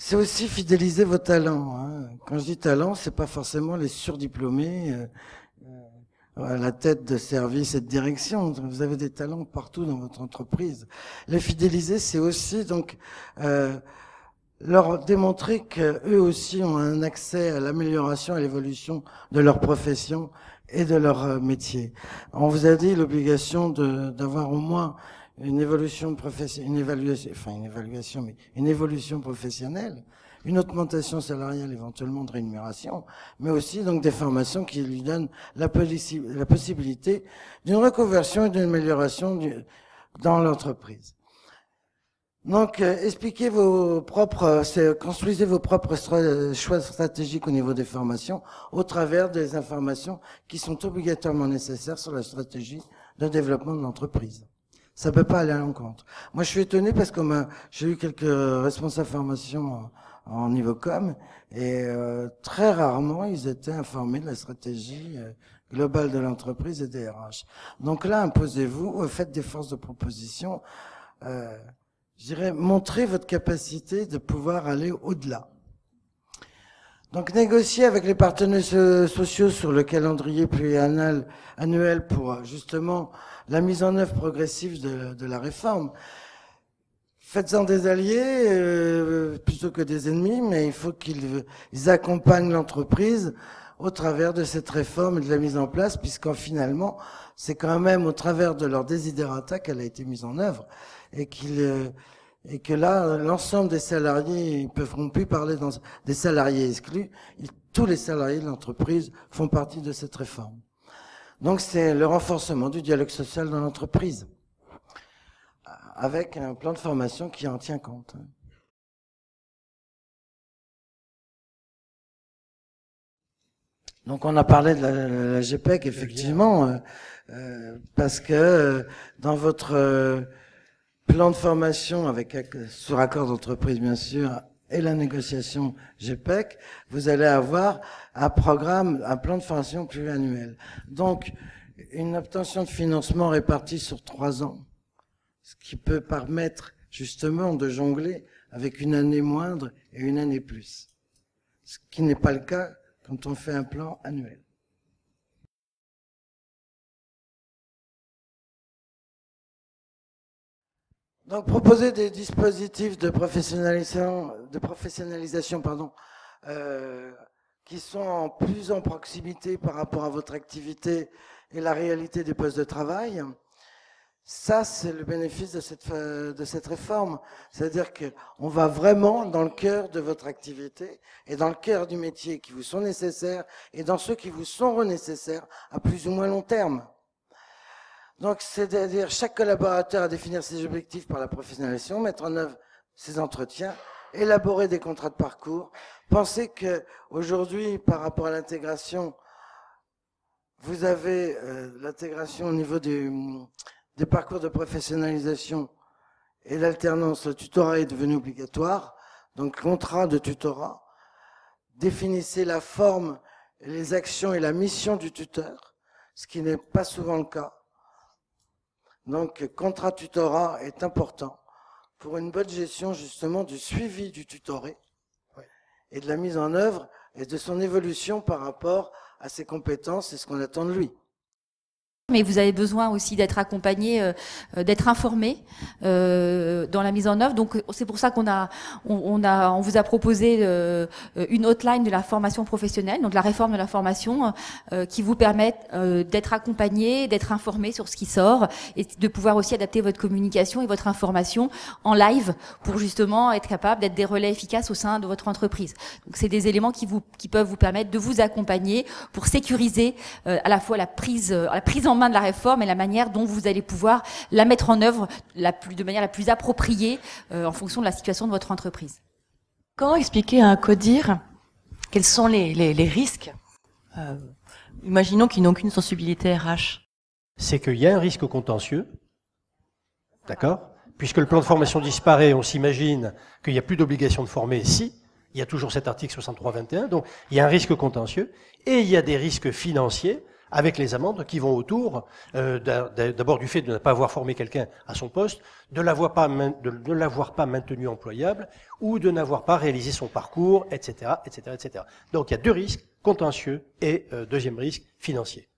C'est aussi fidéliser vos talents, hein. Quand je dis talent, c'est pas forcément les surdiplômés à la tête de service et de direction. Vous avez des talents partout dans votre entreprise. Les fidéliser, c'est aussi donc leur démontrer qu'eux aussi ont un accès à l'amélioration et à l'évolution de leur profession et de leur métier. On vous a dit l'obligation d'avoir au moins une évolution une évolution professionnelle, une augmentation salariale éventuellement de rémunération, mais aussi donc des formations qui lui donnent la possibilité d'une reconversion et d'une amélioration dans l'entreprise. Donc, construisez vos propres choix stratégiques au niveau des formations au travers des informations qui sont obligatoirement nécessaires sur la stratégie de développement de l'entreprise. Ça peut pas aller à l'encontre. Moi, je suis étonné parce que j'ai eu quelques responsables formation en niveau com et très rarement ils étaient informés de la stratégie globale de l'entreprise et des RH. Donc là, imposez-vous, faites des forces de proposition. Je dirais, montrez votre capacité de pouvoir aller au-delà. Donc, négocier avec les partenaires sociaux sur le calendrier pluriannuel pour justement la mise en œuvre progressive de la réforme. Faites-en des alliés plutôt que des ennemis, mais il faut qu'ils accompagnent l'entreprise au travers de cette réforme et de la mise en place, puisqu'en finalement, c'est quand même au travers de leur desiderata qu'elle a été mise en œuvre. Et que là, l'ensemble des salariés, ils ne pourront plus parler des salariés exclus. Tous les salariés de l'entreprise font partie de cette réforme. Donc, c'est le renforcement du dialogue social dans l'entreprise, avec un plan de formation qui en tient compte. Donc, on a parlé de la GPEC, effectivement, parce que dans votre plan de formation sur accord d'entreprise, bien sûr, et la négociation GPEC, vous allez avoir un plan de formation pluriannuel. Donc, une obtention de financement répartie sur 3 ans, ce qui peut permettre justement de jongler avec une année moindre et une année plus. Ce qui n'est pas le cas quand on fait un plan annuel. Donc, proposer des dispositifs de professionnalisation, qui sont plus en proximité par rapport à votre activité et la réalité des postes de travail. Ça, c'est le bénéfice de cette réforme. C'est-à-dire qu'on va vraiment dans le cœur de votre activité et dans le cœur du métier qui vous sont nécessaires et dans ceux qui vous sont nécessaires à plus ou moins long terme. Donc, c'est-à-dire chaque collaborateur à définir ses objectifs par la professionnalisation, mettre en œuvre ses entretiens, élaborer des contrats de parcours. Pensez que aujourd'hui, par rapport à l'intégration, vous avez l'intégration au niveau des parcours de professionnalisation et l'alternance. Le tutorat est devenu obligatoire, donc contrat de tutorat. Définissez la forme, les actions et la mission du tuteur, ce qui n'est pas souvent le cas. Donc, contrat tutorat est important pour une bonne gestion justement du suivi du tutoré et de la mise en œuvre et de son évolution par rapport à ses compétences et ce qu'on attend de lui. Mais vous avez besoin aussi d'être accompagné, d'être informé dans la mise en œuvre. Donc c'est pour ça on vous a proposé une hotline de la formation professionnelle, donc la réforme de la formation, qui vous permettent d'être accompagné, d'être informé sur ce qui sort et de pouvoir aussi adapter votre communication et votre information en live pour justement être capable d'être des relais efficaces au sein de votre entreprise. Donc c'est des éléments qui peuvent vous permettre de vous accompagner pour sécuriser à la fois la prise en main de la réforme et la manière dont vous allez pouvoir la mettre en œuvre de manière la plus appropriée en fonction de la situation de votre entreprise. Comment expliquer à un codir quels sont les risques imaginons qu'ils n'ont qu'une sensibilité RH. C'est qu'il y a un risque contentieux, d'accord ? Puisque le plan de formation disparaît, on s'imagine qu'il n'y a plus d'obligation de former si, il y a toujours cet article 63-21, donc il y a un risque contentieux, et il y a des risques financiers, avec les amendes qui vont autour, d'abord du fait de ne pas avoir formé quelqu'un à son poste, de ne l'avoir pas maintenu employable, ou de n'avoir pas réalisé son parcours, etc., etc., etc. Donc il y a deux risques, contentieux et deuxième risque, financier.